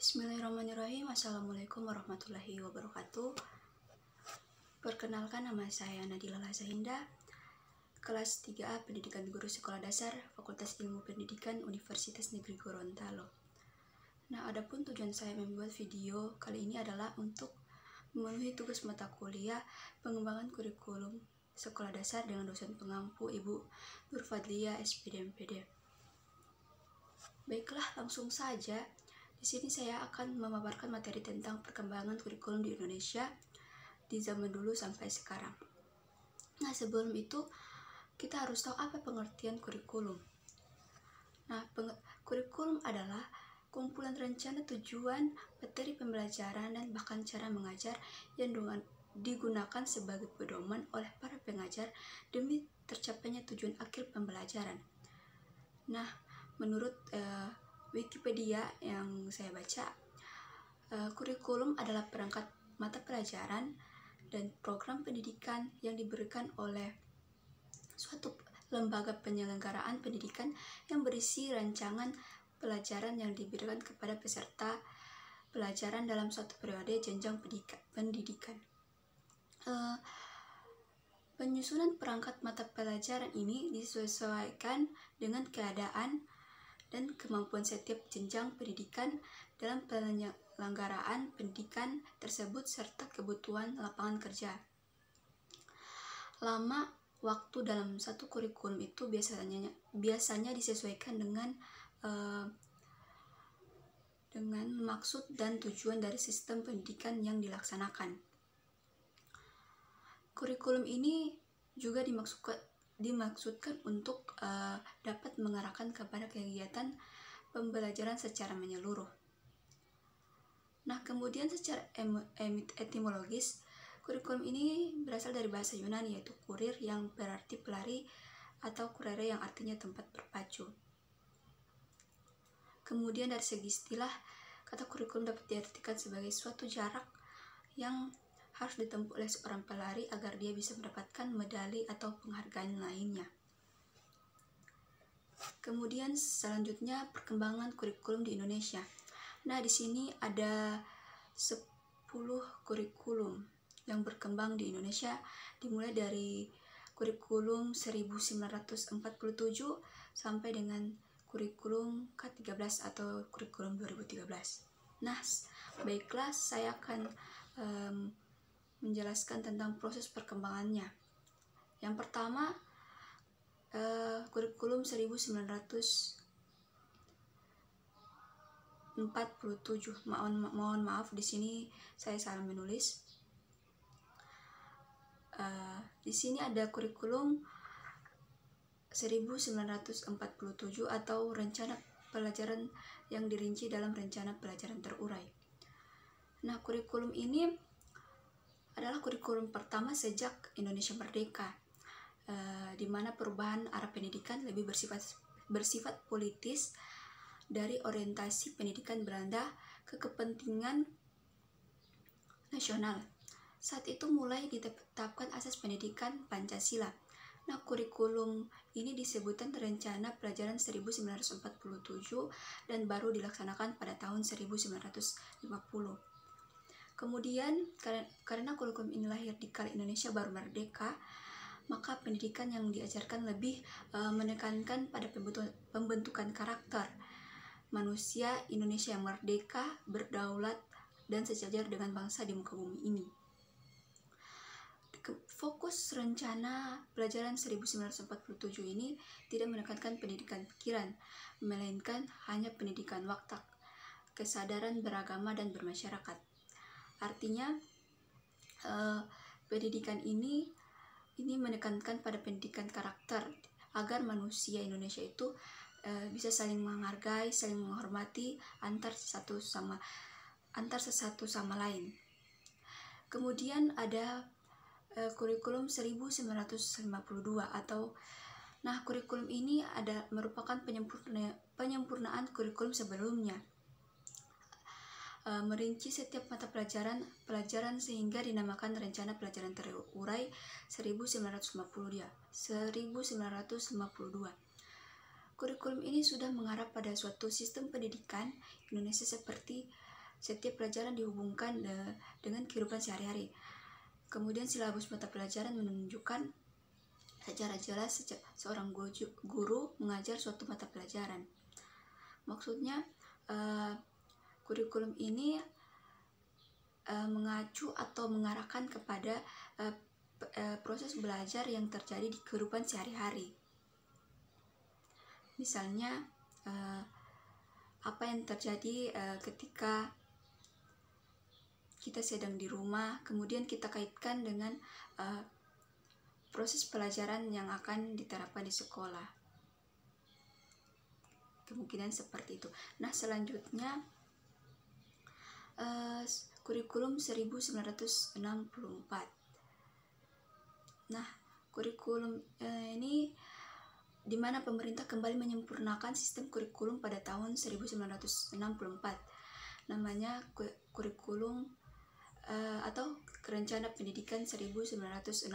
Bismillahirrahmanirrahim. Assalamualaikum warahmatullahi wabarakatuh. Perkenalkan, nama saya Nadila Lazahinda, kelas 3A Pendidikan Guru Sekolah Dasar, Fakultas Ilmu Pendidikan Universitas Negeri Gorontalo. Nah, adapun tujuan saya membuat video kali ini adalah untuk memenuhi tugas mata kuliah pengembangan kurikulum sekolah dasar dengan dosen pengampu Ibu Nur Fadlia, SPD MPD. Baiklah, langsung saja. Di sini saya akan memaparkan materi tentang perkembangan kurikulum di Indonesia di zaman dulu sampai sekarang. Nah, sebelum itu kita harus tahu apa pengertian kurikulum. Nah, kurikulum adalah kumpulan rencana, tujuan, materi pembelajaran, dan bahkan cara mengajar yang digunakan sebagai pedoman oleh para pengajar demi tercapainya tujuan akhir pembelajaran. Nah, menurut Wikipedia yang saya baca, kurikulum adalah perangkat mata pelajaran dan program pendidikan yang diberikan oleh suatu lembaga penyelenggaraan pendidikan yang berisi rancangan pelajaran yang diberikan kepada peserta pelajaran dalam suatu periode jenjang pendidikan. Penyusunan perangkat mata pelajaran ini disesuaikan dengan keadaan dan kemampuan setiap jenjang pendidikan dalam penyelenggaraan pendidikan tersebut serta kebutuhan lapangan kerja. Lama waktu dalam satu kurikulum itu biasanya disesuaikan dengan maksud dan tujuan dari sistem pendidikan yang dilaksanakan. Kurikulum ini juga dimaksudkan untuk dapat mengarahkan kepada kegiatan pembelajaran secara menyeluruh. Nah, kemudian secara etimologis, kurikulum ini berasal dari bahasa Yunani, yaitu kurir yang berarti pelari atau kurere yang artinya tempat berpacu. Kemudian dari segi istilah, kata kurikulum dapat diartikan sebagai suatu jarak yang harus ditempuh oleh seorang pelari agar dia bisa mendapatkan medali atau penghargaan lainnya. Kemudian selanjutnya perkembangan kurikulum di Indonesia. Nah, di sini ada 10 kurikulum yang berkembang di Indonesia, dimulai dari kurikulum 1947 sampai dengan kurikulum K13 atau kurikulum 2013. Nah, baiklah, saya akan menjelaskan tentang proses perkembangannya. Yang pertama, kurikulum 1947. Mohon maaf, di sini saya salah menulis. Di sini ada kurikulum 1947 atau rencana pelajaran yang dirinci dalam rencana pelajaran terurai. Nah, kurikulum ini adalah kurikulum pertama sejak Indonesia merdeka, di mana perubahan arah pendidikan lebih bersifat politis dari orientasi pendidikan Belanda ke kepentingan nasional. Saat itu mulai ditetapkan asas pendidikan Pancasila. Nah, kurikulum ini disebutkan Rencana Pelajaran 1947 dan baru dilaksanakan pada tahun 1950. Kemudian, karena kurikulum ini lahir di kala Indonesia baru merdeka, maka pendidikan yang diajarkan lebih menekankan pada pembentukan karakter manusia Indonesia yang merdeka, berdaulat, dan sejajar dengan bangsa di muka bumi ini. Fokus rencana pelajaran 1947 ini tidak menekankan pendidikan pikiran, melainkan hanya pendidikan watak, kesadaran beragama dan bermasyarakat. Artinya, pendidikan ini menekankan pada pendidikan karakter agar manusia Indonesia itu bisa saling menghargai, saling menghormati antar sesatu sama lain. Kemudian ada kurikulum 1952 kurikulum ini merupakan penyempurnaan kurikulum sebelumnya. Merinci setiap mata pelajaran sehingga dinamakan Rencana Pelajaran Terurai 1952. Kurikulum ini sudah mengarah pada suatu sistem pendidikan Indonesia seperti setiap pelajaran dihubungkan dengan kehidupan sehari-hari. Kemudian silabus mata pelajaran menunjukkan secara jelas seorang guru mengajar suatu mata pelajaran. Maksudnya kurikulum ini mengacu atau mengarahkan kepada proses belajar yang terjadi di kehidupan sehari-hari. Misalnya apa yang terjadi ketika kita sedang di rumah, kemudian kita kaitkan dengan proses pelajaran yang akan diterapkan di sekolah. Kemungkinan seperti itu. Nah, selanjutnya kurikulum 1964. Nah, kurikulum ini di mana pemerintah kembali menyempurnakan sistem kurikulum pada tahun 1964. Namanya kurikulum atau Rencana Pendidikan 1964.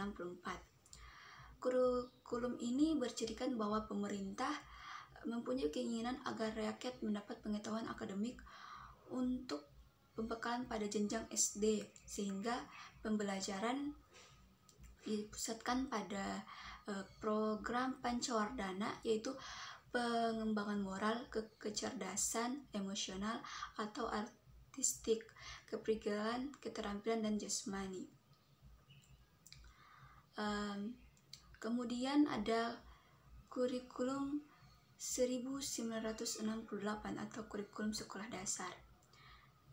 Kurikulum ini bercirikan bahwa pemerintah mempunyai keinginan agar rakyat mendapat pengetahuan akademik untuk pembekalan pada jenjang SD, sehingga pembelajaran dipusatkan pada program Pancawardana, yaitu pengembangan moral, kecerdasan emosional atau artistik, kepribadian, keterampilan, dan jasmani. Kemudian ada kurikulum 1968 atau kurikulum sekolah dasar.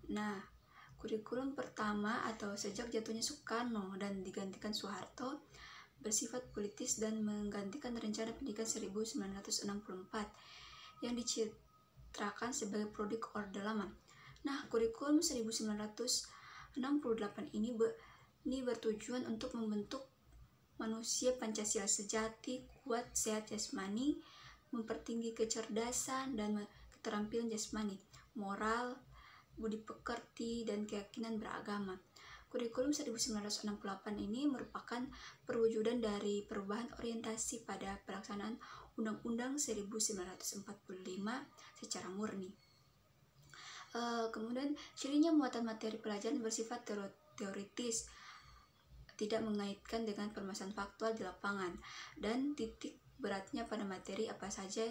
Nah, kurikulum pertama atau sejak jatuhnya Soekarno dan digantikan Soeharto bersifat politis dan menggantikan Rencana Pendidikan 1964 yang dicitrakan sebagai produk Orde Lama. Nah, kurikulum 1968 ini bertujuan untuk membentuk manusia Pancasila sejati, kuat, sehat jasmani, mempertinggi kecerdasan dan keterampilan jasmani, moral, budi pekerti, dan keyakinan beragama. Kurikulum 1968 ini merupakan perwujudan dari perubahan orientasi pada pelaksanaan Undang-Undang 1945 secara murni. Kemudian cirinya muatan materi pelajaran bersifat teoritis, tidak mengaitkan dengan permasalahan faktual di lapangan, dan titik beratnya pada materi apa saja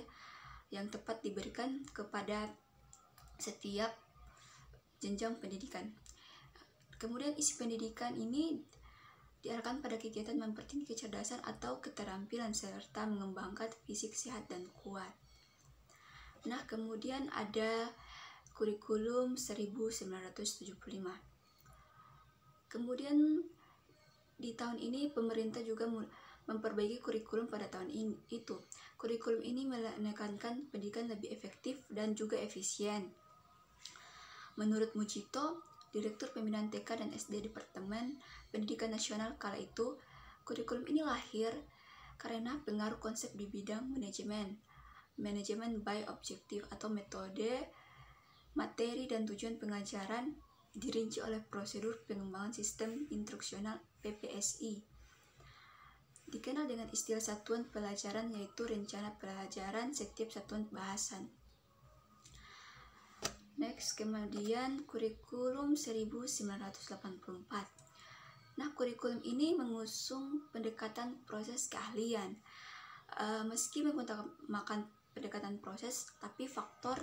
yang tepat diberikan kepada setiap jenjang pendidikan. Kemudian isi pendidikan ini diarahkan pada kegiatan mempertinggi kecerdasan atau keterampilan serta mengembangkan fisik sehat dan kuat. Nah, kemudian ada kurikulum 1975. Kemudian di tahun ini pemerintah juga memperbaiki kurikulum pada tahun itu. Kurikulum ini menekankan pendidikan lebih efektif dan juga efisien. Menurut Mujito, Direktur Pembinaan TK dan SD Departemen Pendidikan Nasional kala itu, kurikulum ini lahir karena pengaruh konsep di bidang manajemen by objektif atau metode, materi, dan tujuan pengajaran dirinci oleh prosedur pengembangan sistem instruksional PPSI. Dikenal dengan istilah satuan pelajaran, yaitu rencana pelajaran setiap satuan bahasan. Next, kemudian kurikulum 1984. Nah, kurikulum ini mengusung pendekatan proses keahlian. Meski mengutamakan pendekatan proses, tapi faktor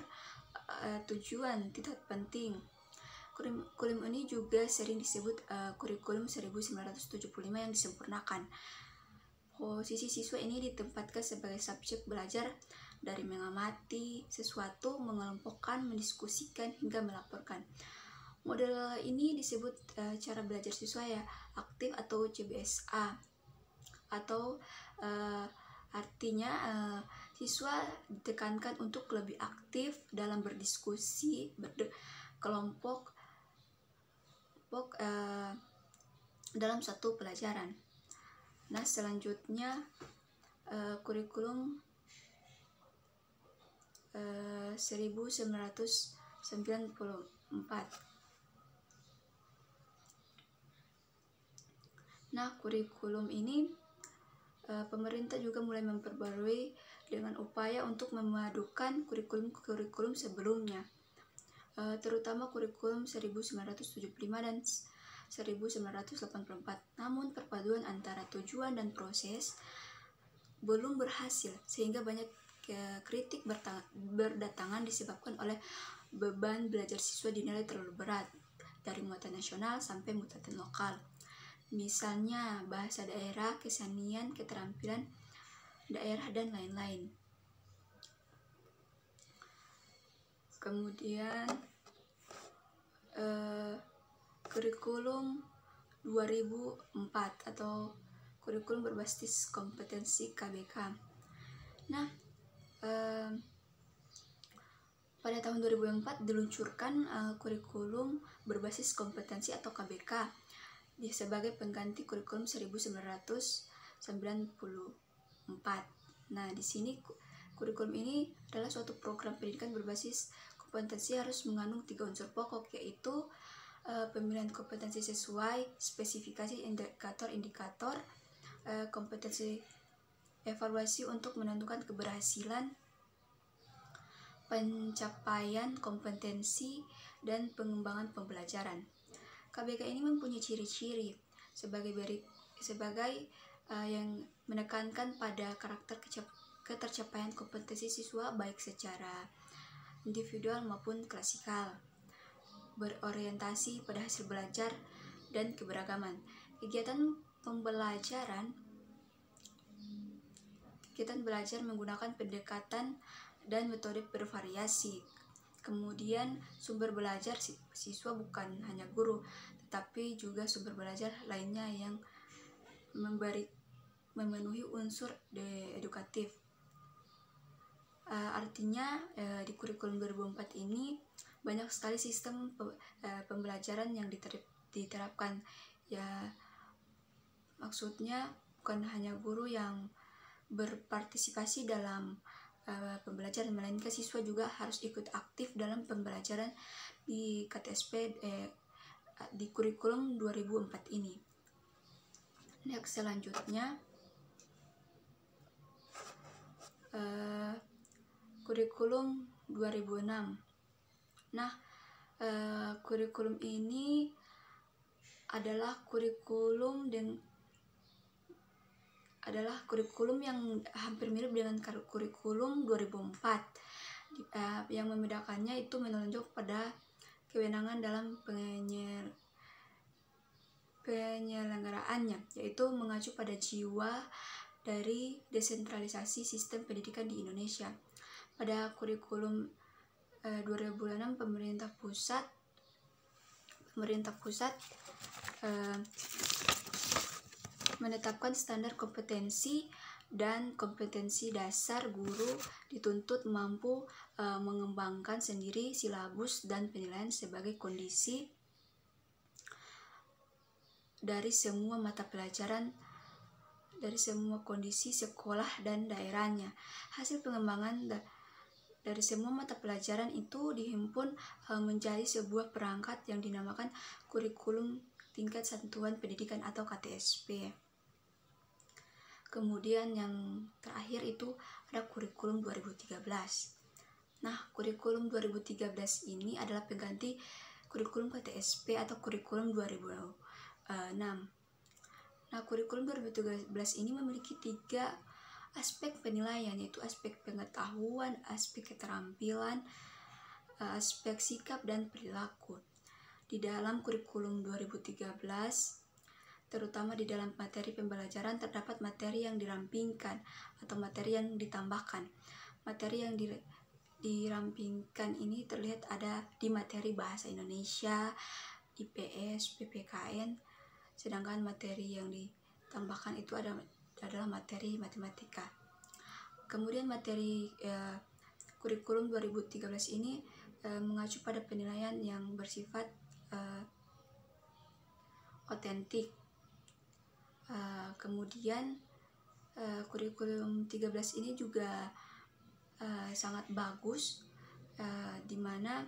tujuan tidak penting. Kurikulum ini juga sering disebut kurikulum 1975 yang disempurnakan. Posisi siswa ini ditempatkan sebagai subjek belajar dari mengamati sesuatu, mengelompokkan, mendiskusikan, hingga melaporkan. Model ini disebut cara belajar siswa ya aktif atau CBSA, atau artinya siswa ditekankan untuk lebih aktif dalam berdiskusi, kelompok dalam satu pelajaran. Nah, selanjutnya kurikulum 1994. Nah, kurikulum ini pemerintah juga mulai memperbarui dengan upaya untuk memadukan kurikulum sebelumnya. terutama kurikulum 1975 dan 1984. Namun perpaduan antara tujuan dan proses belum berhasil, sehingga banyak kritik berdatangan disebabkan oleh beban belajar siswa dinilai terlalu berat, dari muatan nasional sampai muatan lokal. Misalnya bahasa daerah, kesenian, keterampilan daerah, dan lain-lain. Kemudian kurikulum 2004 atau kurikulum berbasis kompetensi KBK. Nah, pada tahun 2004 diluncurkan kurikulum berbasis kompetensi atau KBK sebagai pengganti kurikulum 1994. Nah, di sini kurikulum ini adalah suatu program pendidikan berbasis kompetensi harus mengandung 3 unsur pokok, yaitu pemilihan kompetensi sesuai spesifikasi indikator-indikator, kompetensi evaluasi untuk menentukan keberhasilan pencapaian kompetensi, dan pengembangan pembelajaran. KBK ini mempunyai ciri-ciri sebagai yang menekankan pada karakter ketercapaian kompetensi siswa baik secara individual maupun klasikal, berorientasi pada hasil belajar dan keberagaman. Kegiatan belajar menggunakan pendekatan dan metode bervariasi. Kemudian sumber belajar siswa bukan hanya guru, tetapi juga sumber belajar lainnya yang memenuhi unsur edukatif. Artinya di kurikulum 2004 ini banyak sekali sistem pembelajaran yang diterapkan. Ya, maksudnya bukan hanya guru yang berpartisipasi dalam pembelajaran, melainkan siswa juga harus ikut aktif dalam pembelajaran di KTSP di kurikulum 2004 ini. Next, selanjutnya kurikulum 2006. Nah, kurikulum ini adalah kurikulum yang hampir mirip dengan kurikulum 2004. Yang membedakannya itu menunjuk pada kewenangan dalam penyelenggaraannya, yaitu mengacu pada jiwa dari desentralisasi sistem pendidikan di Indonesia. Pada kurikulum 2006 pemerintah pusat menetapkan standar kompetensi dan kompetensi dasar. Guru dituntut mampu mengembangkan sendiri silabus dan penilaian sebagai kondisi dari semua mata pelajaran, dari semua kondisi sekolah dan daerahnya. Hasil pengembangan dari semua mata pelajaran itu dihimpun menjadi sebuah perangkat yang dinamakan kurikulum tingkat satuan pendidikan atau KTSP. Kemudian yang terakhir itu ada kurikulum 2013. Nah, kurikulum 2013 ini adalah pengganti kurikulum KTSP atau kurikulum 2006. Nah, kurikulum 2013 ini memiliki 3 aspek penilaian, yaitu aspek pengetahuan, aspek keterampilan, aspek sikap dan perilaku. Di dalam kurikulum 2013, terutama di dalam materi pembelajaran, terdapat materi yang dirampingkan atau materi yang ditambahkan. Materi yang dirampingkan ini terlihat ada di materi bahasa Indonesia, IPS, PPKN, sedangkan materi yang ditambahkan itu adalah materi matematika. Kemudian materi kurikulum 2013 ini mengacu pada penilaian yang bersifat otentik. Kemudian kurikulum 13 ini juga sangat bagus, di mana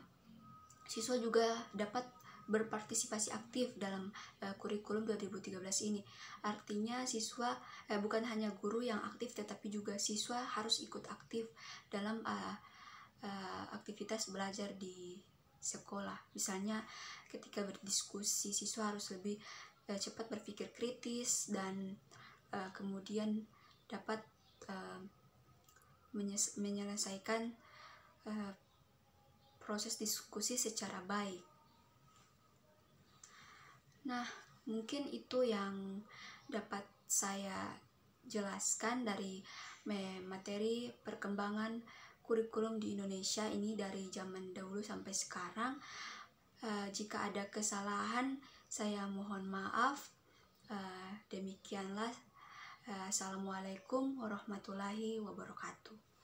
siswa juga dapat berpartisipasi aktif dalam kurikulum 2013 ini. Artinya siswa bukan hanya guru yang aktif, tetapi juga siswa harus ikut aktif dalam aktivitas belajar di sekolah. Misalnya ketika berdiskusi, siswa harus lebih cepat berpikir kritis dan kemudian dapat menyelesaikan proses diskusi secara baik. Nah, mungkin itu yang dapat saya jelaskan dari materi perkembangan kurikulum di Indonesia ini dari zaman dahulu sampai sekarang. Jika ada kesalahan, saya mohon maaf. Demikianlah. Assalamualaikum warahmatullahi wabarakatuh.